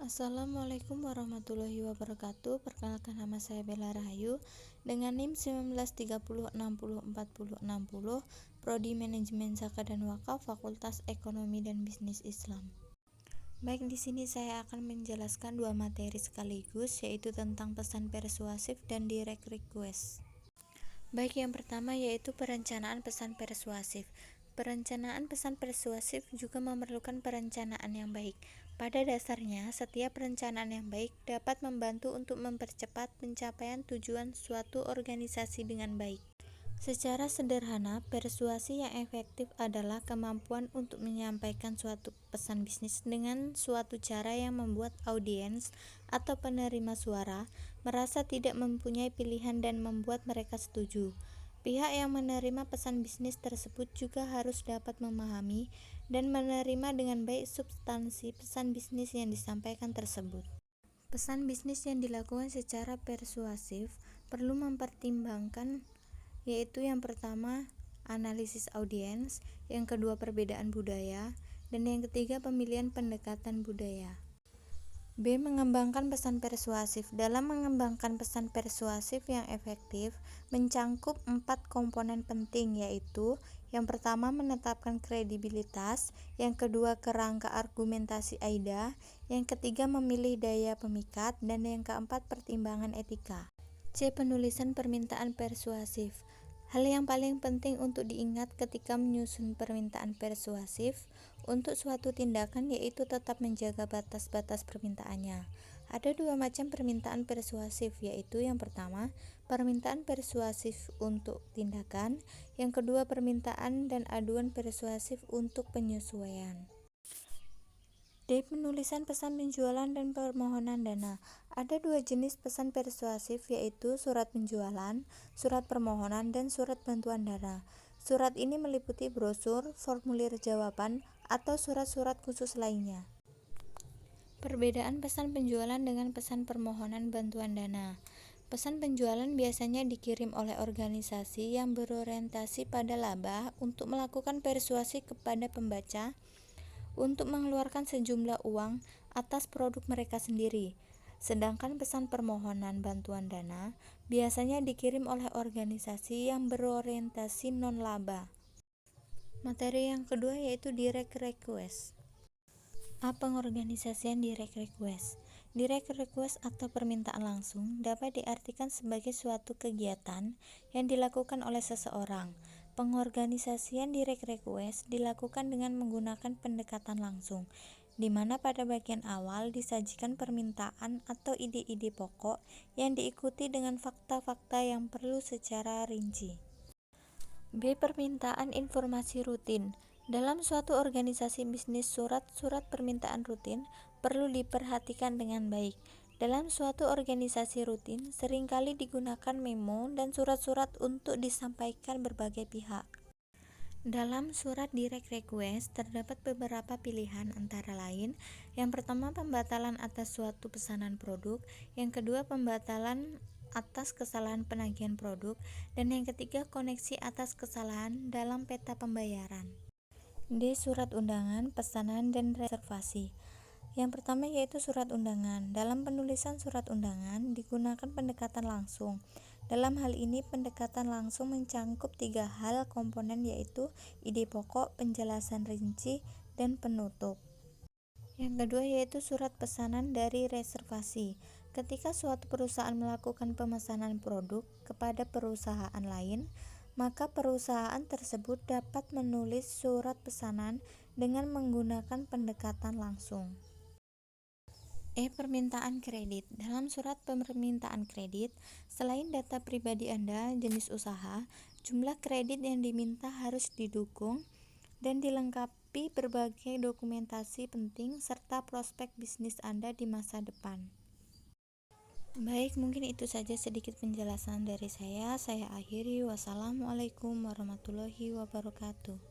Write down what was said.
Assalamualaikum warahmatullahi wabarakatuh. Perkenalkan, nama saya Bella Rahayu dengan NIM 1930604060, Prodi Manajemen Zakat dan Wakaf, Fakultas Ekonomi dan Bisnis Islam. Baik, di sini saya akan menjelaskan dua materi sekaligus, yaitu tentang pesan persuasif dan direct request. Baik, yang pertama yaitu perencanaan pesan persuasif. Perencanaan pesan persuasif juga memerlukan perencanaan yang baik. Pada dasarnya, setiap perencanaan yang baik dapat membantu untuk mempercepat pencapaian tujuan suatu organisasi dengan baik. Secara sederhana, persuasi yang efektif adalah kemampuan untuk menyampaikan suatu pesan bisnis dengan suatu cara yang membuat audiens atau penerima suara merasa tidak mempunyai pilihan dan membuat mereka setuju. Pihak yang menerima pesan bisnis tersebut juga harus dapat memahami dan menerima dengan baik substansi pesan bisnis yang disampaikan tersebut. Pesan bisnis yang dilakukan secara persuasif perlu mempertimbangkan, yaitu yang pertama analisis audiens, yang kedua perbedaan budaya, dan yang ketiga pemilihan pendekatan budaya. B. Mengembangkan pesan persuasif. Dalam mengembangkan pesan persuasif yang efektif mencangkup 4 komponen penting, yaitu yang pertama menetapkan kredibilitas, yang kedua kerangka argumentasi AIDA, yang ketiga memilih daya pemikat, dan yang keempat pertimbangan etika. C. Penulisan permintaan persuasif. Hal yang paling penting untuk diingat ketika menyusun permintaan persuasif untuk suatu tindakan yaitu tetap menjaga batas-batas permintaannya. Ada dua macam permintaan persuasif, yaitu yang pertama, permintaan persuasif untuk tindakan, yang kedua, permintaan dan aduan persuasif untuk penyesuaian. D. Penulisan pesan penjualan dan permohonan dana. Ada dua jenis pesan persuasif, yaitu surat penjualan, surat permohonan, dan surat bantuan dana. Surat ini meliputi brosur, formulir jawaban, atau surat-surat khusus lainnya. Perbedaan pesan penjualan dengan pesan permohonan bantuan dana. Pesan penjualan biasanya dikirim oleh organisasi yang berorientasi pada laba untuk melakukan persuasi kepada pembaca untuk mengeluarkan sejumlah uang atas produk mereka sendiri. Sedangkan pesan permohonan bantuan dana biasanya dikirim oleh organisasi yang berorientasi non-laba. Materi yang kedua yaitu direct request. A. Pengorganisasian direct request. Direct request atau permintaan langsung dapat diartikan sebagai suatu kegiatan yang dilakukan oleh seseorang. Pengorganisasian direct request dilakukan dengan menggunakan pendekatan langsung, di mana pada bagian awal disajikan permintaan atau ide-ide pokok yang diikuti dengan fakta-fakta yang perlu secara rinci. B. Permintaan informasi rutin. Dalam suatu organisasi bisnis, surat-surat permintaan rutin perlu diperhatikan dengan baik. Dalam suatu organisasi rutin, seringkali digunakan memo dan surat-surat untuk disampaikan berbagai pihak. Dalam surat direct request terdapat beberapa pilihan, antara lain yang pertama pembatalan atas suatu pesanan produk, yang kedua pembatalan atas kesalahan penagihan produk, dan yang ketiga koneksi atas kesalahan dalam peta pembayaran. D. Surat undangan, pesanan, dan reservasi. Yang pertama yaitu surat undangan. Dalam penulisan surat undangan digunakan pendekatan langsung. Dalam hal ini pendekatan langsung mencangkup 3 hal komponen, yaitu ide pokok, penjelasan rinci, dan penutup. Yang kedua yaitu surat pesanan dari reservasi. Ketika suatu perusahaan melakukan pemesanan produk kepada perusahaan lain, maka perusahaan tersebut dapat menulis surat pesanan dengan menggunakan pendekatan langsung. E. Permintaan kredit. Dalam surat permintaan kredit, selain data pribadi Anda, jenis usaha, jumlah kredit yang diminta harus didukung dan dilengkapi berbagai dokumentasi penting serta prospek bisnis Anda di masa depan. Baik, mungkin itu saja sedikit penjelasan dari saya. Saya akhiri. Wassalamualaikum warahmatullahi wabarakatuh.